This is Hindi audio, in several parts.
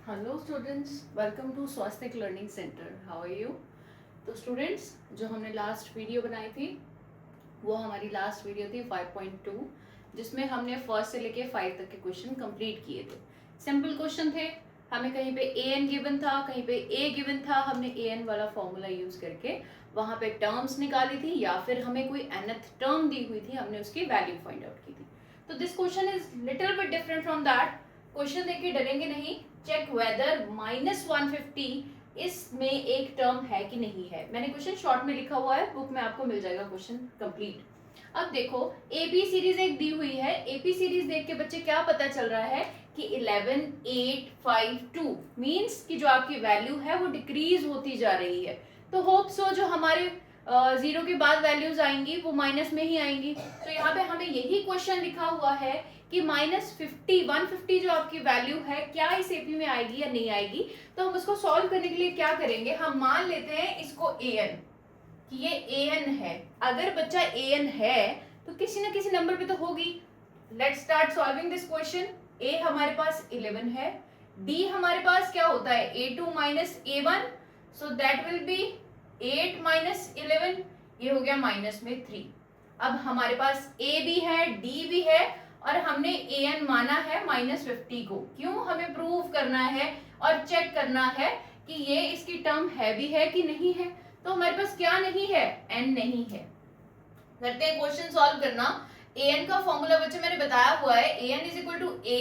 Hello students, welcome to Swastik learning centre. How are you? तो स्टूडेंट्स, जो हमने लास्ट वीडियो बनाई थी वो हमारी लास्ट वीडियो थी 5.2, जिसमें हमने फर्स्ट से लेके 5 तक के क्वेश्चन कंप्लीट किए थे। सिंपल क्वेश्चन थे, हमें कहीं पे ए एन गिवन था, कहीं पे ए गिवन था, हमने ए एन वाला फॉर्मूला यूज करके वहां पे टर्म्स निकाली थी, या फिर हमें कोई nth टर्म दी हुई थी, हमने उसकी वैल्यू फाइंड आउट की थी। तो this question is little bit different from that. Question देख के डरेंगे नहीं। चेक वेदर -150 इसमें एक टर्म है कि नहीं है। मैंने क्वेश्चन शॉर्ट में लिखा हुआ है, बुक में आपको मिल जाएगा क्वेश्चन कंप्लीट। अब देखो, एपी सीरीज एक दी हुई है। एपी सीरीज देख के बच्चे क्या पता चल रहा है कि 11 8 5 2 मींस कि जो आपकी वैल्यू है वो डिक्रीज होती जा रही है। तो होप सो जो हमारे जीरो के बाद वैल्यूज आएंगी वो माइनस में ही आएंगी। तो यहाँ पे हमें यही क्वेश्चन लिखा हुआ है कि -50 150 जो आपकी वैल्यू है क्या इस एपी में आएगी या नहीं आएगी। तो हम उसको सॉल्व करने के लिए क्या करेंगे, हम मान लेते हैं इसको an कि ये an है। अगर बच्चा an है तो किसी ना किसी नंबर पे तो होगी। Let's start solving this question. a हमारे पास 11 है, d हमारे पास क्या होता है a2 a1, so that will be 8 11, ये हो गया माइनस में 3। अब हमारे पास a भी है, d भी है, और हमने an माना है -50 को। क्यों? हमें प्रूव करना है और चेक करना है कि ये इसकी टर्म है भी है कि नहीं है। तो हमारे पास क्या नहीं है, n नहीं है। करते हैं क्वेश्चन सॉल्व करना। an का फॉर्मूला बच्चे मैंने बताया हुआ है, an is equal to a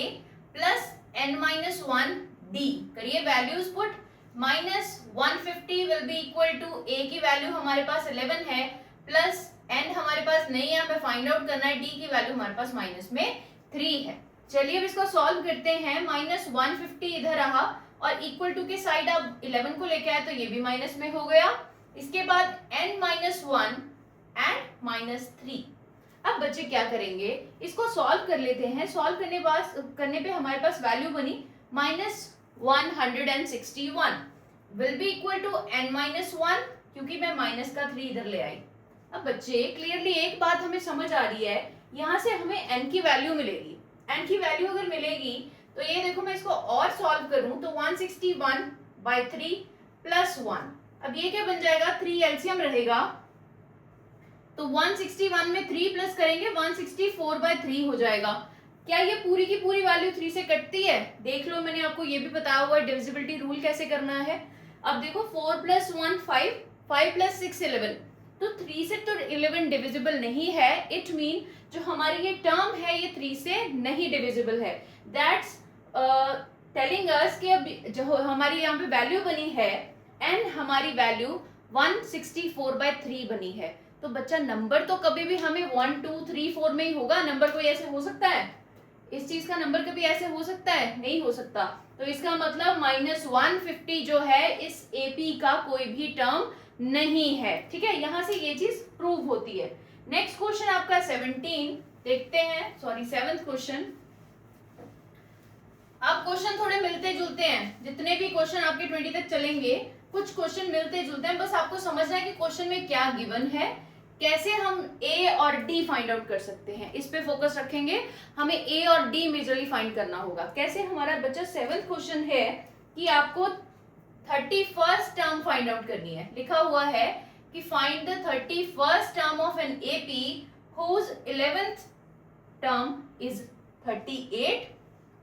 plus n-1 d। करिए values put. -150 will be equal to a की वैल्यू हमारे पास 11 है, प्लस n हमारे पास नहीं है, हमें फाइंड आउट करना है, d की वैल्यू हमारे पास माइनस में 3 है। चलिए अब इसको सॉल्व करते हैं। -150 इधर रहा और इक्वल टू के साइड आप 11 को लेके आए तो ये भी माइनस में हो गया। इसके बाद n-1 एंड -3। अब बच्चे क्या करेंगे, इसको सॉल्व कर लेते हैं। सॉल्व करने पे हमारे पास वैल्यू बनी -161 will be equal to n-1, क्योंकि मैं माइनस का 3 इधर ले आई। अब बच्चे क्लियरली एक बात हमें समझ आ रही है, यहाँ से हमें n की वैल्यू मिलेगी। n की वैल्यू अगर मिलेगी तो ये देखो, मैं इसको और सॉल्व करूं तो 161/3 प्लस 1। अब ये क्या बन जाएगा, 3 एलसीएम रहेगा तो 161 में 3 प्लस करेंगे 164/3 हो जाएगा। क्या ये पूरी की पूरी वैल्यू 3 से कटती है? देख लो, मैंने आपको ये भी बताया हुआ है डिविजिबिलिटी रूल कैसे करना है। अब देखो 4 + 1 5, 5 + 6 11, तो 3 से तो 11 डिविजिबल नहीं है। इट मीन जो हमारी ये टर्म है ये 3 से नहीं डिविजिबल है। दैट्स टेलिंग अस कि अब जो हमारी यहाँ पे वैल्यू बनी है एंड हमारी वैल्यू 164/3 बनी है। तो बच्चा नंबर तो कभी भी हमें 1 2 3 4 में ही होगा। नंबर कोई ऐसे हो सकता है? इस चीज का नंबर कभी ऐसे हो सकता है? नहीं हो सकता। तो इसका मतलब -150 जो है इस एपी का कोई भी टर्म नहीं है। ठीक है, यहां से ये चीज प्रूव होती है। नेक्स्ट क्वेश्चन आपका 17 देखते हैं, सॉरी 7th क्वेश्चन। अब क्वेश्चन थोड़े मिलते जुलते हैं, जितने भी क्वेश्चन आपके 20 तक चलेंगे कुछ क्वेश्चन मिलते जुलते हैं। बस आपको समझना है कि क्वेश्चन में क्या गिवन है, कैसे हम a और d फाइंड आउट कर सकते हैं, इस पे फोकस रखेंगे। हमें a और d मेजरली फाइंड करना होगा। कैसे? हमारा बच्चा 7th क्वेश्चन है कि आपको 31st टर्म फाइंड आउट करनी है। लिखा हुआ है कि find the 31st term of an AP whose 11th term is 38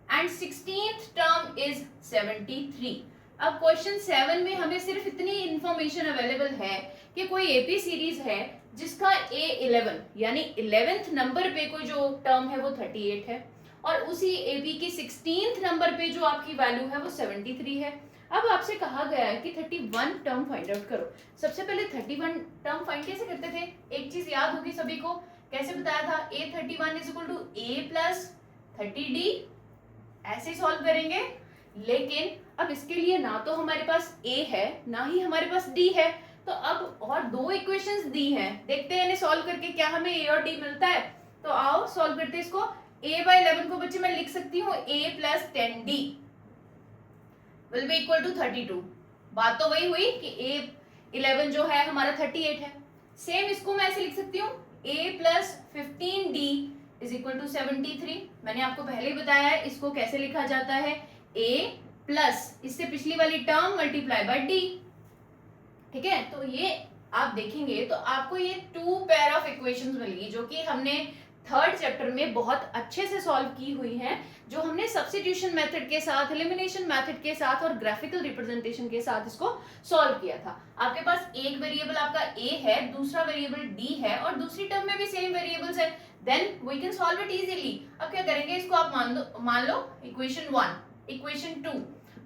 and 16th term is 73। अब क्वेश्चन 7 में हमें सिर्फ इतनी इंफॉर्मेशन अवेलेबल है कि कोई एपी सीरीज है जिसका A11 यानी 11th नंबर पे कोई जो टर्म है वो 38 है, और उसी एपी की 16th नंबर पे जो आपकी वैल्यू है वो 73 है। अब आपसे कहा गया है कि 31 टर्म फाइंड आउट करो। सबसे पहले 31 टर्म फाइंड कैसे करते थे? एक चीज याद होगी सभी को, कैसे बताया था? A31 is equal to A plus 30D, ऐसे सॉल्व करेंगे। लेकिन अब इसके लिए ना तो हमारे पास a है ना ही हमारे पास d है, तो अब और दो इक्वेशंस दी हैं। देखते हैं इन्हें सॉल्व करके क्या हमें a और d मिलता है। तो आओ सॉल्व करते हैं इसको। a/11 को बच्चे मैं लिख सकती हूँ a + 10d will be equal to 32। बात तो वही हुई कि a11 जो है हमारा 38 है। सेम इसको मैं ऐसे लिख सकती हूँ a + 15d is equal to 73। मैंने आपको पहले ही बताया है इसको कैसे लिखा जाता है, a प्लस इससे पिछली वाली टर्म मल्टीप्लाई बाय डी। ठीक है, तो ये आप देखेंगे तो आपको ये 2 पेयर ऑफ इक्वेशंस मिलेगी जो कि हमने थर्ड चैप्टर में बहुत अच्छे से सॉल्व की हुई हैं, जो हमने सब्स्टिट्यूशन मेथड के साथ, एलिमिनेशन मेथड के साथ और ग्राफिकल रिप्रेजेंटेशन के साथ इसको सॉल्व किया था। आपके पास एक वेरिएबल आपका ए है, दूसरा वेरिएबल डी है और दूसरी टर्म में भी सेम वेरिएबल्स है, then we can solve it easily. अब क्या करेंगे, इसको आप मान लो इक्वेशन 1, इक्वेशन 2।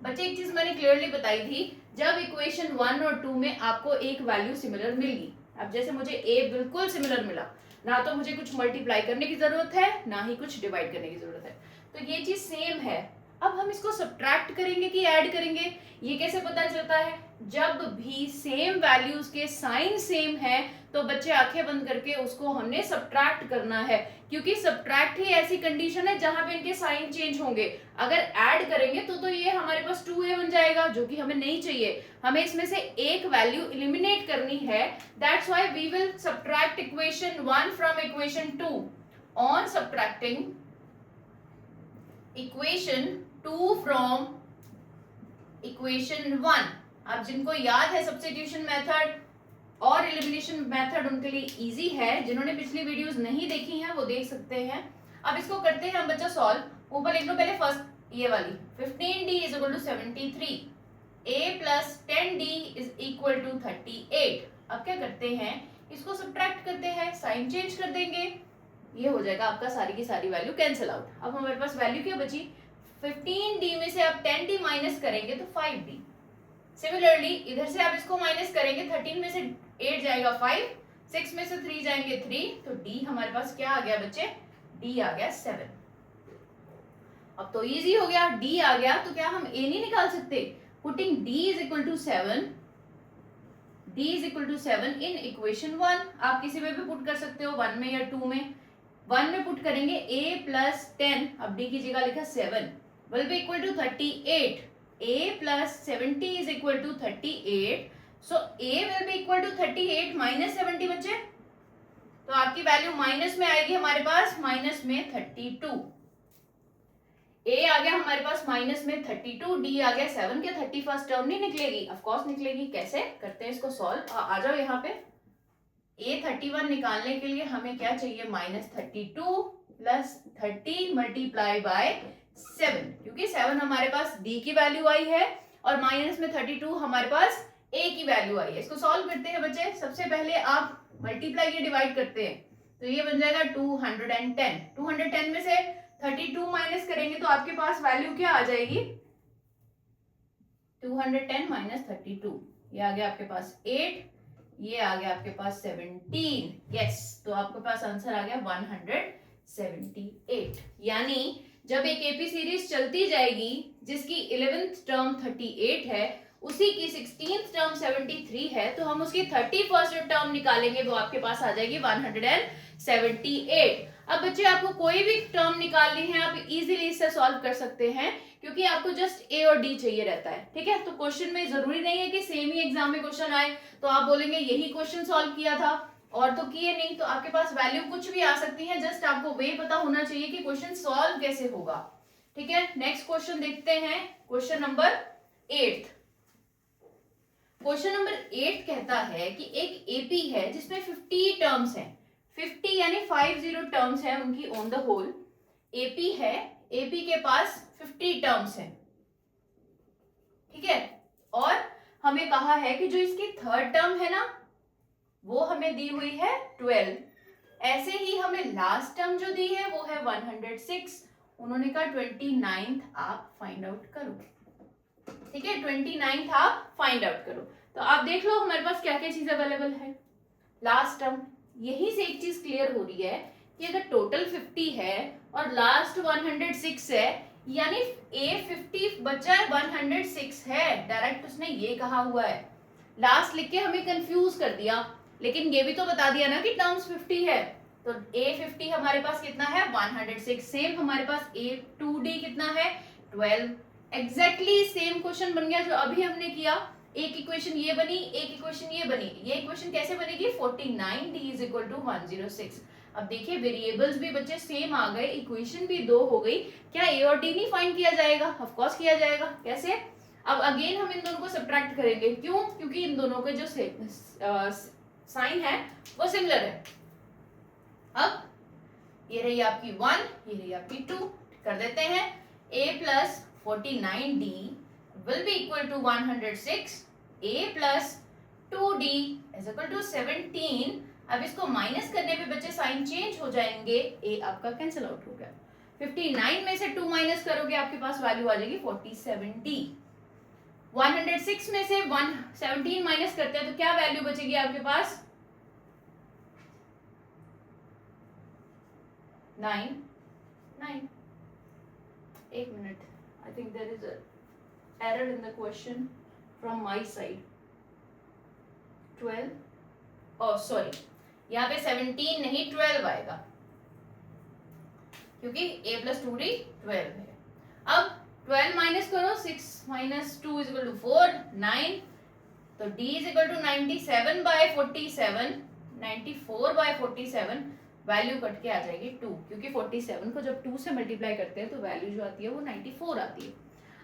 बच्चे एक चीज मैंने क्लियरली बताई थी, जब इक्वेशन 1 और 2 में आपको एक वैल्यू सिमिलर मिली, अब जैसे मुझे ए बिल्कुल सिमिलर मिला, ना तो मुझे कुछ मल्टीप्लाई करने की जरूरत है ना ही कुछ डिवाइड करने की जरूरत है, तो ये चीज सेम है। अब हम इसको सब्ट्रैक्ट करेंगे कि ऐड करेंगे, ये कैसे पता चलता है, जब भी सेम वैल्यूज के साइन सेम है तो बच्चे आंखें बंद करके उसको हमने सब्ट्रैक्ट करना है, क्योंकि सब्ट्रैक्ट ही ऐसी कंडीशन है जहां पे इनके साइन चेंज होंगे। अगर ऐड करेंगे तो ये हमारे पास 2a बन जाएगा, जो कि हमें नहीं चाहिए, हमें इसमें से एक वैल्यू एलिमिनेट करनी है। That's why we will subtract equation 1 from equation 2। On subtracting equation 2 from equation 1, अब जिनको याद है सब्स्टिट्यूशन मेथड और एलिमिनेशन मेथड उनके लिए इजी है, जिन्होंने पिछली वीडियोस नहीं देखी हैं वो देख सकते हैं। अब इसको करते हैं हम बच्चा सॉल्व। ऊपर लिख लो पहले फर्स्ट ये वाली, 15d is equal to 73, a plus 10d is equal to 38। अब क्या करते हैं, इसको सब्ट्रैक्ट करते हैं, साइन चेंज कर देंगे, ये हो जाएगा आपका सारी की सारी वैल्यू कैंसिल आउट। अब हमारे पास वैल्यू क्या बची, 15d में से आप 10d माइनस करेंगे तो 5d। सिमिलरली इधर से आप इसको माइनस करेंगे, 13 में से 8 जाएगा 5, 6 में से 3 जाएंगे 3, तो d हमारे पास क्या आ गया बच्चे, d आ गया 7। अब तो इजी हो गया, d आ गया तो क्या हम a नहीं निकाल सकते, putting d is equal to 7, d is equal to 7 in equation 1। आप किसी में भी पुट कर सकते हो, 1 में या 2 में। 1 में पुट करेंगे a प्लस 10, अब d की जगह लिखा 7, will be equal to 38। a plus 70 is equal to 38, so a will be equal to 38 minus 70 बच्चे, तो आपकी वैल्यू माइनस में आएगी हमारे पास, माइनस में 32। a आ गया हमारे पास माइनस में 32, d आ गया 7, क्या 31st टर्म नहीं निकलेगी, ऑफ कोर्स निकलेगी। कैसे करते हैं इसको सॉल्व, आ जाओ यहाँ पे। a 31 निकालने के लिए हमें क्या चाहिए, माइनस 32 प्लस 30 मल्टीप्लाई बाय 7, क्योंकि 7 हमारे पास d की वैल्यू आई है और माइनस में 32 हमारे पास a की वैल्यू आई है। इसको सॉल्व करते हैं बच्चे, सबसे पहले आप मल्टीप्लाई या डिवाइड करते हैं, तो ये बन जाएगा 210। 210 में से 32 माइनस करेंगे तो आपके पास वैल्यू क्या आ जाएगी, 210 माइनस 32, ये आ गया आपके पास 8, ये आ गया आपके पास 17, यस, तो आपके पास आंसर आ गया 178। यानी जब एक एपी सीरीज चलती जाएगी जिसकी 11th टर्म 38 है, उसी की 16th टर्म 73 है, तो हम उसकी 31st टर्म निकालेंगे, वो आपके पास आ जाएगी 178। अब बच्चे आपको कोई भी टर्म निकालनी है आप इजीली इससे सॉल्व कर सकते हैं, क्योंकि आपको जस्ट ए और डी चाहिए रहता है। ठीक है, तो क्वेश्चन में जरूरी नहीं है कि सेम ही एग्जाम में क्वेश्चन आए तो आप बोलेंगे यही क्वेश्चन सॉल्व किया था और तो किए नहीं, तो आपके पास वैल्यू कुछ भी आ सकती है, जस्ट आपको वे पता होना चाहिए कि क्वेश्चन सॉल्व कैसे होगा। ठीक है, नेक्स्ट क्वेश्चन देखते हैं, क्वेश्चन नंबर 8। क्वेश्चन नंबर 8 कहता है कि एक एपी है जिसमें 50 टर्म्स हैं, 50 यानी 50 टर्म्स हैं उनकी ऑन द होल। एपी है, एपी के पास 50 टर्म्स हैं, ठीक है, और हमें कहा है कि जो इसकी थर्ड टर्म है ना वो हमें दी हुई है 12। ऐसे ही हमें लास्ट टर्म जो दी है वो है 106। उन्होंने कहा 29th आप फाइंड आउट करो। ठीक है, 29th आप फाइंड आउट करो। तो आप देख लो हमारे पास क्या क्या चीज अवेलेबल है। लास्ट टर्म, यही से एक चीज क्लियर हो रही है कि अगर टोटल 50 है और लास्ट 106 है, यानी ए 50 बचा है 106 है, डायरेक्ट उसने ये कहा हुआ है। लास्ट लिख के हमें कंफ्यूज कर दिया, लेकिन ये भी तो बता दिया ना कि टर्म्स 50 है, तो a 50 हमारे पास कितना है 106। सेम हमारे पास a 2d कितना है 12। एग्जैक्टली सेम क्वेश्चन बन गया जो अभी हमने किया। एक इक्वेशन ये बनी, एक इक्वेशन ये बनी। ये इक्वेशन कैसे बनेगी 49d इज इक्वल टू 106। अब देखिए वेरिएबल्स भी बच्चे सेम आ गए, इक्वेशन भी 2 हो गई, क्या ए और डी नहीं फाइंड किया जाएगा? ऑफ कोर्स किया जाएगा। कैसे? अब अगेन हम इन दोनों को सब्ट्रैक्ट करेंगे, क्यों? क्योंकि इन दोनों के जो साइन है वो सिमिलर है। अब ये रही आपकी 1, ये रही आपकी 2, कर देते हैं। a plus 49d will be equal to 106, a plus 2d is equal to 17। अब इसको माइनस करने पे बच्चे साइन चेंज हो जाएंगे, a आपका कैंसिल आउट हो गया। 59 में से 2 माइनस करोगे आपके पास वैल्यू आ जाएगी 47d। 106 में से 117 माइनस करते हैं तो क्या वैल्यू बचेगी आपके पास? 9। एक minute, I think there is error in the question from my side. 12, oh sorry, यहाँ पे 17 नहीं 12 आएगा, क्योंकि a प्लस 2d 12 है। अब 12 माइनस करो, 6 माइनस 2 इज इक्वल टू 4, 9, तो d is equal to 97 by 47, 94 by 47, value cut के आ जाएगी 2, क्योंकि 47 को जब 2 से मल्टीप्लाई करते हैं तो वैल्यू जो आती है वो 94 आती है।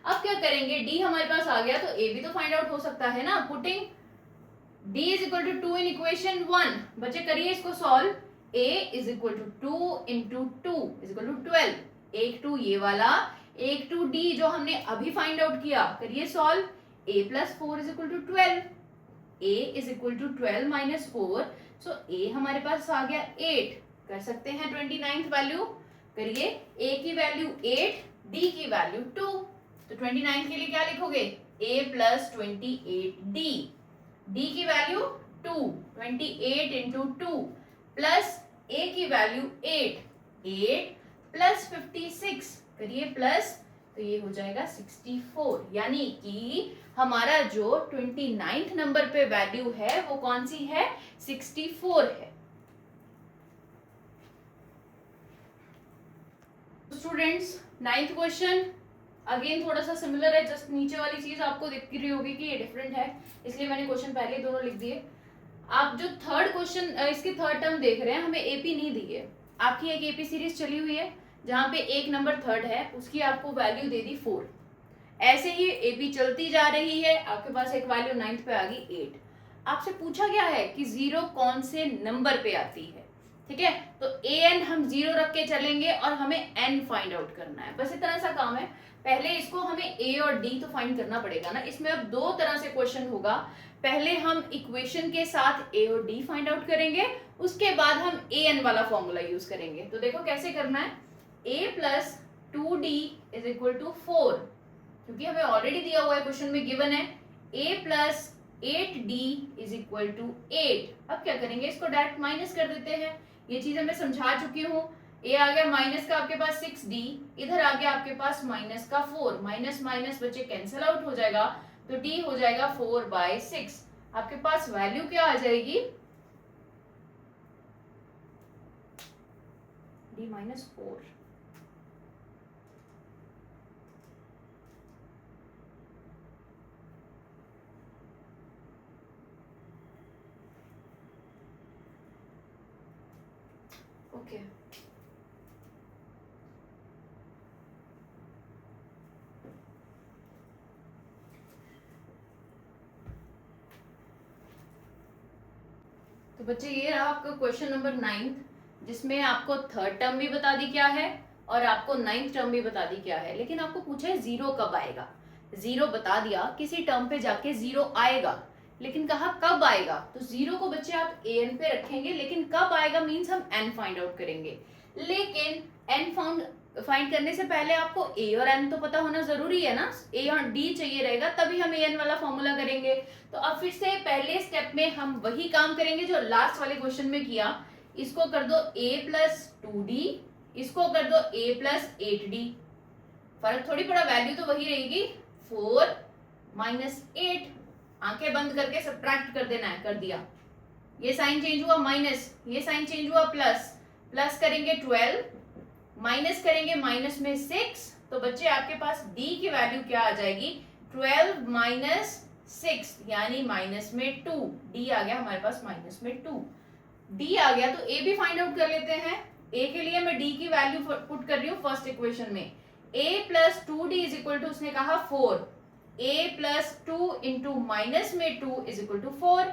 अब क्या करेंगे, d हमारे पास आ गया तो a भी तो फाइंड आउट हो सकता है ना। Putting d is equal to 2 in equation 1, बच्चे करिए इसको solve. a is equal to 2 into 2 is equal to 12, एक 2 ये वाला, एक 2 d जो हमने अभी फाइंड आउट किया, करिए solve. a plus 4 is equal to 12, a is equal to 12 minus 4, so a हमारे पास आ गया 8। कर सकते हैं 29th वैल्यू, करिए। a की वैल्यू 8, d की वैल्यू 2, तो 29th के लिए क्या लिखोगे? a प्लस 28d, d की वैल्यू 2, 28 इंटू 2 प्लस a की वैल्यू 8 प्लस 56, करिए प्लस, तो ये हो जाएगा 64। यानी कि हमारा जो 29th नंबर पे वैल्यू है वो कौन सी है? 64 है। स्टूडेंट्स, 9th क्वेश्चन अगेन थोड़ा सा सिमिलर है, जस्ट नीचे वाली चीज आपको दिख रही होगी कि ये डिफरेंट है, इसलिए मैंने क्वेश्चन पहले दोनों लिख दिए। आप जो थर्ड क्वेश्चन, इसकी थर्ड टर्म देख रहे हैं, हमें एपी नहीं दी है। आपकी एक एपी सीरीज चली हुई है जहां पे एक नंबर थर्ड है, उसकी आपको वैल्यू दे दी 4। ऐसे ही एपी चलती जा रही है, आपके पास एक वैल्यू 9th पे आ गई 8। आपसे पूछा गया है कि 0 कौन से नंबर पे आती है, ठीक है? तो an हम 0 रख के चलेंगे और हमें n फाइंड आउट करना है, बस इतना सा काम है। पहले इसको हमें a और d तो फाइंड करना पड़ेगा ना। इसमें अब 2 तरह से क्वेश्चन होगा, पहले हम इक्वेशन के साथ a और d फाइंड आउट करेंगे, उसके बाद हम an वाला फॉर्मूला यूज करेंगे। तो देखो कैसे करना है। a plus 2d is equal to 4, क्योंकि हमें ऑलरेडी दिया हुआ है, क्वेश्चन में गिवन है a plus 8d is equal to 8। अब क्या करेंगे, इसको डायरेक्ट माइनस कर देते हैं। ये चीजें मैं समझा चुकी हूँ। a आ गया माइनस का आपके पास 6d, इधर आ गया आपके पास माइनस का 4, माइनस माइनस बच्चे कैंसिल आउट हो जाएगा, तो d हो जाएगा 4/6। आपके पास वैल्यू क्या आ जाएगी? d minus 4। ओके, तो बच्चे ये रहा आपका क्वेश्चन नंबर 9th, जिसमें आपको थर्ड टर्म भी बता दी क्या है और आपको 9th टर्म भी बता दी क्या है। लेकिन आपको पूछा है 0 कब आएगा। 0 बता दिया, किसी टर्म पे जाके 0 आएगा, लेकिन कहा कब आएगा। तो 0 को बच्चे आप an पे रखेंगे, लेकिन कब आएगा मीन्स हम n फाइंड आउट करेंगे। लेकिन n फाइंड करने से पहले आपको a और n तो पता होना जरूरी है ना। a और d चाहिए रहेगा, तभी हम an वाला फॉर्मूला करेंगे। तो अब फिर से पहले स्टेप में हम वही काम करेंगे जो लास्ट वाले क्वेश्चन में किया। इसको कर दो a प्लस 2d, इसको कर दो a प्लस 8d, फर्क थोड़ी पड़ा, वैल्यू तो वही रहेगी 4 माइनस 8। आंखें बंद करके सब्ट्रैक्ट कर देना है, कर दिया। ये साइन चेंज हुआ माइनस, ये साइन चेंज हुआ प्लस, प्लस करेंगे 12, माइनस करेंगे माइनस में 6, तो बच्चे आपके पास d की वैल्यू क्या आ जाएगी? 12 माइनस 6 यानी माइनस में 2, d आ गया हमारे पास माइनस में 2। डी आ गया, तो ए भी फाइंड आउट कर लेते हैं। ए के लिए मैं डी की वैल्यू पुट कर रही हूँ फर्स्ट इक्वेशन में। A plus 2d is equal to, उसने कहा 4, ए प्लस 2 इंटू माइनस में 2 is equal to 4,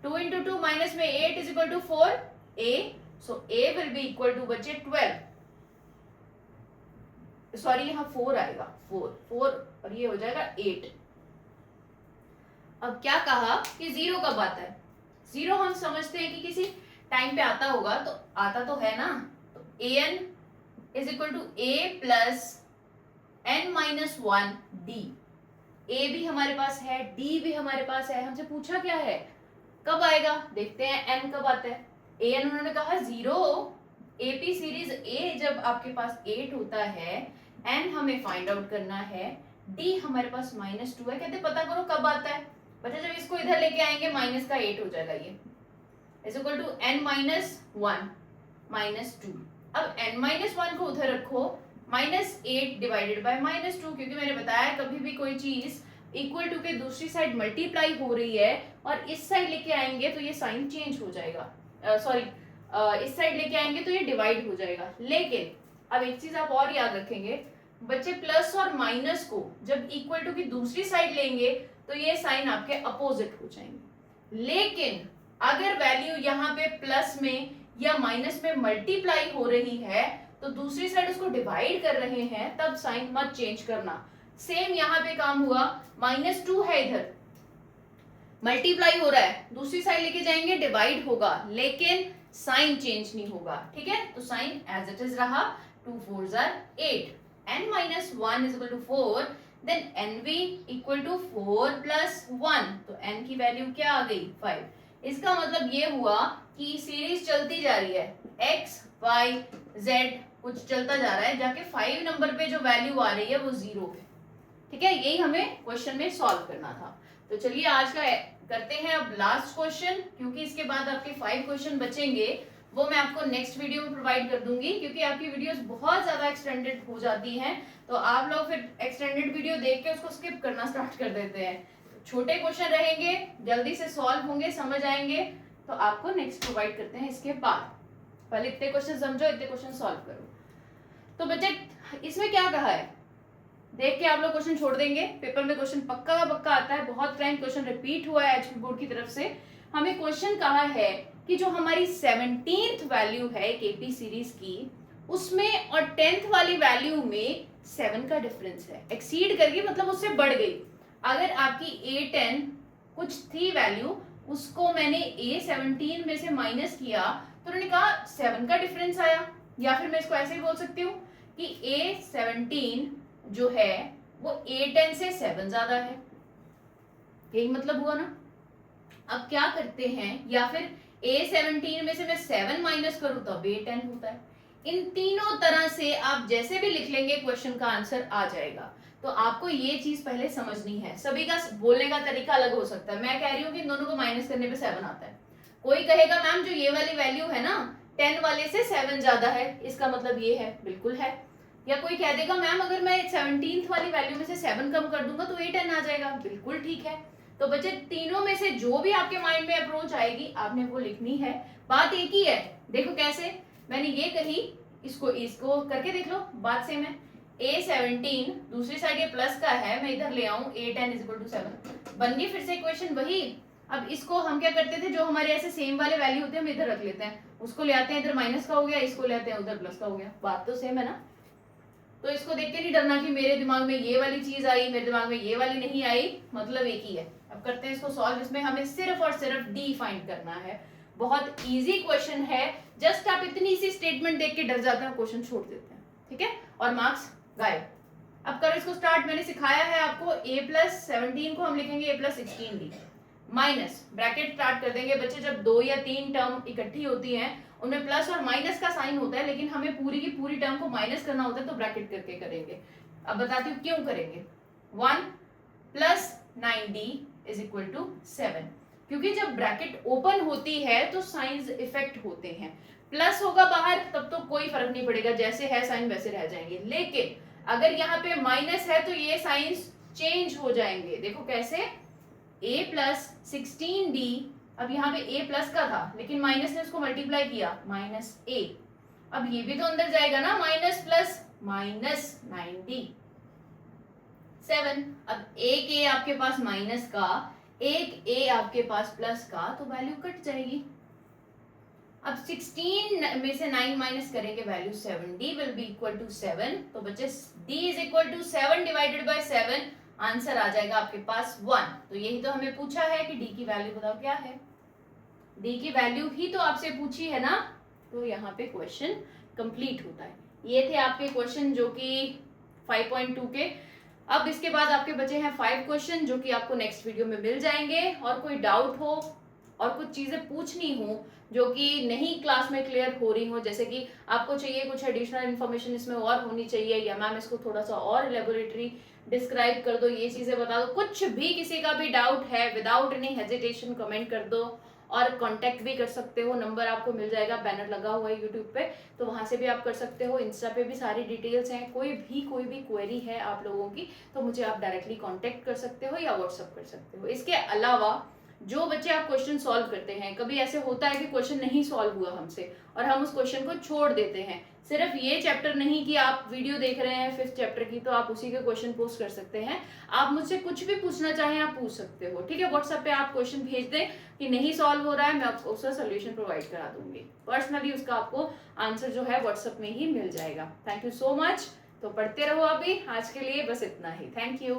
2 into 2 minus में 8 is equal to 4 a, so a will be equal to बच्चे 12, सॉरी यहाँ 4 आएगा, 4 और ये हो जाएगा 8। अब क्या कहा कि 0 कब आता है? 0 हम समझते हैं कि किसी टाइम पे आता होगा, तो आता तो है ना, तो an is equal to A plus n minus 1 D. A भी हमारे पास है, डी भी हमारे पास है, हमसे पूछा क्या है कब आएगा, देखते हैं n कब आता है। an उन्होंने कहा 0, एपी सीरीज ए जब आपके पास 8 होता है, n हमें फाइंड आउट करना है, d हमारे पास -2 है, कहते पता करो कब आता है। बच्चा जब इसको इधर लेके आएंगे माइनस का 8 हो जाएगा, ये is equal to n minus 1 minus 2। अब n माइनस 1 को उधर रखो, -8 डिवाइडेड बाय -2, क्योंकि मैंने बताया कभी भी कोई चीज इक्वल टू के दूसरी साइड मल्टीप्लाई हो रही है और इस साइड लेके आएंगे तो ये साइन चेंज हो जाएगा, इस साइड लेके आएंगे तो ये डिवाइड हो जाएगा। लेकिन अब एक चीज आप और याद रखेंगे बच्चे, प्लस और माइनस को जब इक्वल टू की दूसरी साइड लेंगे तो ये साइन आपके अपोजिट हो जाएंगे। लेकिन अगर वैल्यू यहाँ पे प्लस में या माइनस में मल्टीप्लाई हो रही है तो दूसरी साइड उसको डिवाइड कर रहे हैं, तब साइन मत चेंज करना। सेम यहाँ पे काम हुआ, -2 है इधर, मल्टीप्लाई हो रहा है, दूसरी साइड लेके जाएंगे डिवाइड होगा, लेकिन साइन चेंज नहीं होगा, ठीक है। तो साइन एज इट इज रहा, 2 4s are 8, n minus 1 is equal to 4, then nv equal to 4 plus 1, तो n की वैल्यू क्या आ गई 5। इसका मतलब ये हुआ कि सीरीज चलती जा रही है, x y z कुछ चलता जा रहा है, जाके 5 नंबर पे जो वैल्यू आ रही है वो 0 है, ठीक है। यही हमें क्वेश्चन में सॉल्व करना था। तो चलिए आज का करते हैं अब लास्ट क्वेश्चन, क्योंकि इसके बाद आपके 5 क्वेश्चन बचेंगे, वो मैं आपको नेक्स्ट वीडियो में प्रोवाइड कर दूंगी, क्योंकि आपकी वीडियोस बहुत ज्यादा एक्सटेंडेड हो जाती हैं, तो आप लोग फिर एक्सटेंडेड वीडियो देख के उसको स्किप करना स्टार्ट कर देते हैं। छोटे क्वेश्चन रहेंगे, जल्दी से सॉल्व होंगे, समझ आएंगे, तो आपको नेक्स्ट प्रोवाइड करते हैं इसके बाद। पहले इतने क्वेश्चन समझो, इतने क्वेश्चन सॉल्व करो। तो बच्चे इसमें क्या कहा है देख के आप लोग क्वेश्चन छोड़ देंगे, पेपर में क्वेश्चन पक्का का पक्का आता है, बहुत टाइम क्वेश्चन रिपीट हुआ है एचपी बोर्ड की तरफ से। हमें क्वेश्चन कहा है कि जो हमारी 17th वैल्यू है केपी सीरीज की, उसमें और 10th वाली वैल्यू में 7 का डिफरेंस है, एक्सीड कर गई, मतलब उससे बढ़ गई। अगर आपकी A10 कुछ थी वैल्यू, उसको मैंने A17 में से माइनस किया तो उन्होंने कहा 7 का डिफरेंस आया। या फिर मैं इसको ऐसे ही बोल सकती हूँ कि A17 जो है वो A10 से 7 ज्यादा है, यही मतलब हुआ ना। अब क्या करते हैं, या फिर A17 में से मैं 7 माइनस करूं तब A10 होता है। इन तीनों तरह से आप जैसे भी लिख लेंगे क्वेश्चन का आंसर आ जाएगा। तो आपको ये चीज पहले समझनी है, सभी का बोलने का तरीका अलग हो सकता है। मैं कह रही हूँ कि इन दोनों को माइनस करने पे 7 आता है, कोई कहेगा मैम जो ये वाली वैल्यू है ना 10 वाले से 7 ज्यादा है, इसका मतलब ये है, बिल्कुल है। या कोई कह देगा मैम अगर मैं 17th वाली वैल्यू में से 7 कम कर दूंगा तो A10 आ जाएगा, बिल्कुल ठीक है। तो बच्चे तीनों में से जो भी आपके माइंड में अप्रोच आएगी आपने वो लिखनी है, बात एक ही है। देखो कैसे मैंने ये कही, इसको करके देख लो, बात सेम है। A17 दूसरी साइड ये प्लस का है, मैं इधर ले आऊं A10 = 7, बन गई फिर से इक्वेशन वही। अब इसको हम क्या करते थे, जो हमारे ऐसे सेम वाले वैल्यू होते हैं हम इधर रख लेते हैं, उसको ले आते हैं इधर माइनस का हो गया, इसको ले आते हैं उधर प्लस का हो गया, बात तो सेम है ना। तो इसको देख के नहीं डरना कि मेरे दिमाग में ये वाली चीज आई, मेरे दिमाग में ये वाली नहीं आई, मतलब एक ही है। अब करते हैं इसको सॉल्व, इसमें हमें सिर्फ और सिर्फ डी फाइंड करना है। बहुत इजी क्वेश्चन है, जस्ट आप इतनी सी स्टेटमेंट देख के डर जाते हैं, क्वेश्चन छोड़ देते हैं, ठीक है, और मार्क्स गायब। अब करो इसको स्टार्ट। मैंने सिखाया है आपको A+17 को हम लिखेंगे A+16D, माइनस ब्रैकेट स्टार्ट कर देंगे। बच्चे जब 2 या 3 टर्म इकट्ठी होती हैं उनमें प्लस और माइनस का साइन होता है, लेकिन हमें पूरी की पूरी टर्म को माइनस करना होता है, तो ब्रैकेट करके करेंगे। अब बताती हूँ क्यों करेंगे। 1 + 9D = 7, क्योंकि जब ब्रैकेट ओपन होती है तो साइंस इफेक्ट होते हैं। प्लस होगा बाहर तब तो कोई फर्क नहीं पड़ेगा, जैसे है साइन वैसे रह जाएंगे, लेकिन अगर यहाँ पे माइनस है तो ये साइंस चेंज हो जाएंगे। देखो कैसे, A+16D अब यहाँ पे a प्लस का था लेकिन माइनस ने उसको मल्टीप्लाई किया माइनस a, अब ये भी तो अंदर जाएगा ना, माइनस प्लस माइनस 97। अब एक a आपके पास माइनस का, एक a आपके पास प्लस का, तो वैल्यू कट जाएगी। अब 16 में से 9 माइनस करेंगे value 7, d will be equal to 7, तो बच्चे d is equal to 7 divided by 7, answer आ जाएगा आपके पास 1। तो यही तो हमें पूछा है कि d की वैल्यू बताओ क्या है, d की वैल्यू ही तो आपसे पूछी है ना, तो यहाँ पे क्वेश्चन कंप्लीट होता है। ये थे आपके क्वेश्चन जो कि 5.2 के। अब इसके बाद आपके बचे हैं 5 क्वेश्चन जो कि आपको नेक्स्ट वीडियो में मिल जाएंगे। और कोई डाउट हो और कुछ चीजें पूछनी हो जो कि नहीं क्लास में क्लियर हो रही हो, जैसे कि आपको चाहिए कुछ एडिशनल इन्फॉर्मेशन इसमें और होनी चाहिए, या मैम इसको थोड़ा सा और लेबोरेटरी डिस्क्राइब कर दो, ये चीजें बता दो, कुछ भी किसी का भी डाउट है विदाउट एनी हेजिटेशन कमेंट कर दो। और कांटेक्ट भी कर सकते हो, नंबर आपको मिल जाएगा, बैनर लगा हुआ है यूट्यूब पे, तो वहां से भी आप कर सकते हो। इंस्टा पे भी सारी डिटेल्स हैं। कोई भी क्वेरी है आप लोगों की तो मुझे आप डायरेक्टली कांटेक्ट कर सकते हो या व्हाट्सअप कर सकते हो। इसके अलावा जो बच्चे आप क्वेश्चन सॉल्व करते हैं, कभी ऐसे होता है कि क्वेश्चन नहीं सॉल्व हुआ हमसे और हम उस क्वेश्चन को छोड़ देते हैं, सिर्फ ये चैप्टर नहीं कि आप वीडियो देख रहे हैं 5th चैप्टर की तो आप उसी के क्वेश्चन पोस्ट कर सकते हैं। आप मुझसे कुछ भी पूछना चाहें आप पूछ सकते हो, ठीक है। व्हाट्सएप पे आप क्वेश्चन भेज दें कि नहीं सॉल्व हो रहा है, मैं आपको उसका सोल्यूशन प्रोवाइड करा दूंगी। पर्सनली उसका आपको आंसर जो है व्हाट्सएप में ही मिल जाएगा। Thank you so much. तो पढ़ते रहो। अभी आज के लिए बस इतना ही। Thank you.